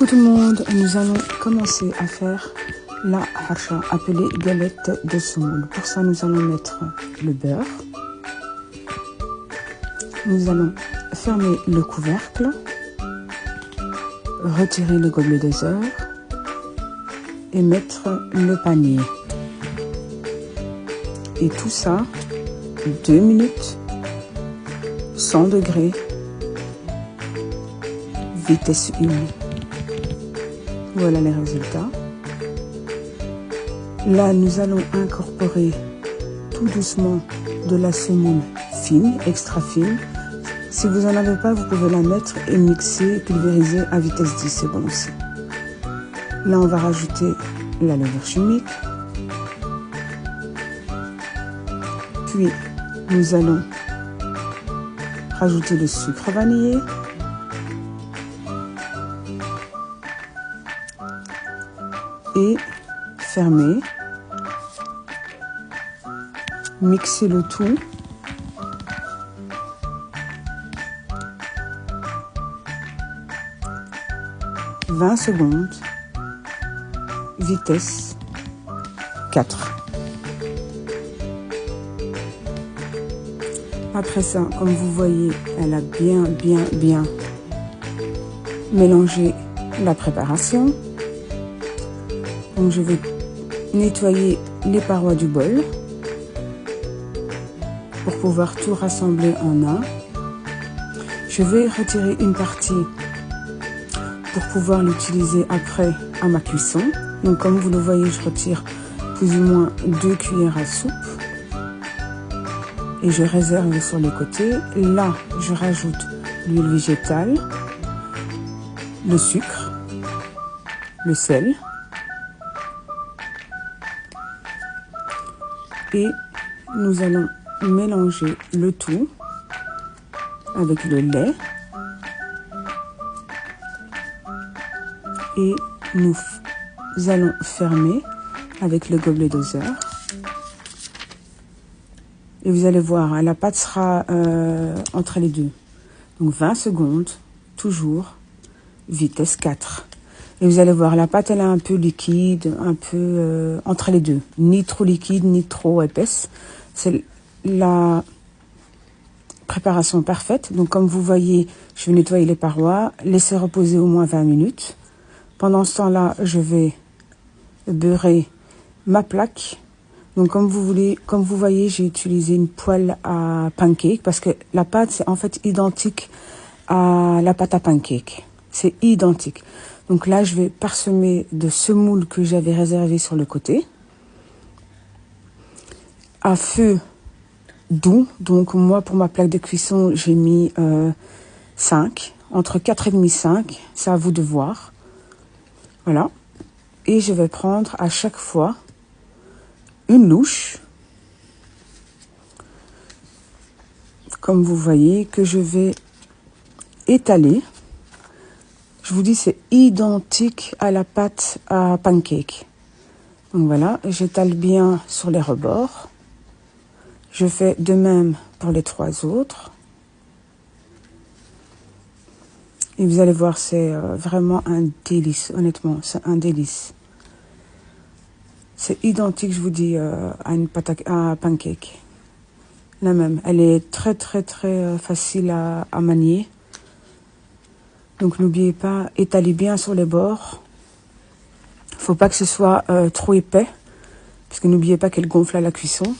Coucou tout le monde, nous allons commencer à faire la hacha, appelée galette de semoule. Pour ça, nous allons mettre le beurre. Nous allons fermer le couvercle, retirer le gobelet doseur et mettre le panier. Et tout ça, 2 minutes, 100 degrés, vitesse 1. Voilà les résultats. Là, nous allons incorporer tout doucement de la semoule fine, extra fine. Si vous n'en avez pas, vous pouvez la mettre et mixer, pulvériser à vitesse 10, c'est bon aussi. Là, on va rajouter la levure chimique. Puis, nous allons rajouter le sucre vanillé. Et fermer, mixer le tout, « 20 secondes, vitesse 4. Après ça, comme vous voyez, elle a bien mélangé la préparation. Donc je vais nettoyer les parois du bol pour pouvoir tout rassembler en un. Je vais retirer une partie pour pouvoir l'utiliser après à ma cuisson. Donc comme vous le voyez, je retire plus ou moins 2 cuillères à soupe et je réserve sur le côté. Là, je rajoute l'huile végétale, le sucre, le sel. Et nous allons mélanger le tout avec le lait. Et nous allons fermer avec le gobelet doseur. Et vous allez voir, la pâte sera entre les deux. Donc 20 secondes, toujours, vitesse 4. Et vous allez voir, la pâte, elle est un peu liquide, un peu entre les deux. Ni trop liquide, ni trop épaisse. C'est la préparation parfaite. Donc, comme vous voyez, je vais nettoyer les parois, laisser reposer au moins 20 minutes. Pendant ce temps-là, je vais beurrer ma plaque. Donc, comme vous voyez, j'ai utilisé une poêle à pancake parce que la pâte, c'est en fait identique à la pâte à pancake. C'est identique. Donc là, je vais parsemer de semoule que j'avais réservé sur le côté. À feu doux. Donc moi, pour ma plaque de cuisson, j'ai mis 5. Entre 4,5 et 5. C'est à vous de voir. Voilà. Et je vais prendre à chaque fois une louche. Comme vous voyez, que je vais étaler. Je vous dis, c'est identique à la pâte à pancake. Donc voilà, j'étale bien sur les rebords. Je fais de même pour les 3 autres. Et vous allez voir, c'est vraiment un délice, honnêtement, c'est un délice. C'est identique, je vous dis, à une pâte à pancake. La même, elle est très facile à manier. Donc n'oubliez pas, étalez bien sur les bords. Il ne faut pas que ce soit trop épais, parce que n'oubliez pas qu'elle gonfle à la cuisson.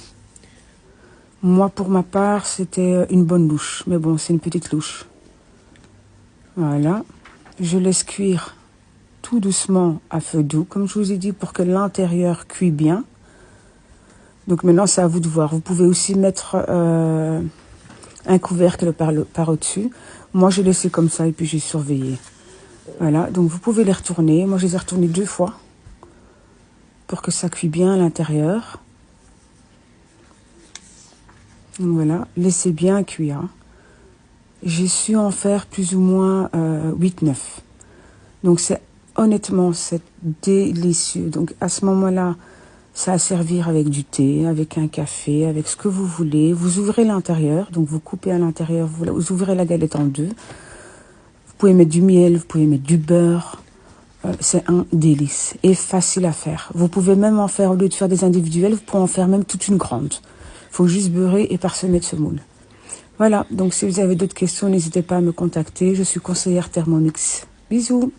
Moi, pour ma part, c'était une bonne louche. Mais bon, c'est une petite louche. Voilà. Je laisse cuire tout doucement à feu doux, comme je vous ai dit, pour que l'intérieur cuit bien. Donc maintenant, c'est à vous de voir. Vous pouvez aussi mettre un couvercle par au-dessus. Moi, j'ai laissé comme ça et puis j'ai surveillé. Voilà, donc vous pouvez les retourner. Moi, je les ai retournés 2 fois pour que ça cuit bien à l'intérieur. Donc voilà, laissez bien cuire. J'ai su en faire plus ou moins 8-9. Donc honnêtement, c'est délicieux. Donc à ce moment-là, ça à servir avec du thé, avec un café, avec ce que vous voulez. Vous ouvrez l'intérieur, donc vous coupez à l'intérieur, vous ouvrez la galette en 2. Vous pouvez mettre du miel, vous pouvez mettre du beurre. c'est un délice et facile à faire. Vous pouvez même en faire, au lieu de faire des individuels, vous pouvez en faire même toute une grande. Il faut juste beurrer et parsemer de semoule. Voilà, donc si vous avez d'autres questions, n'hésitez pas à me contacter. Je suis conseillère Thermomix. Bisous.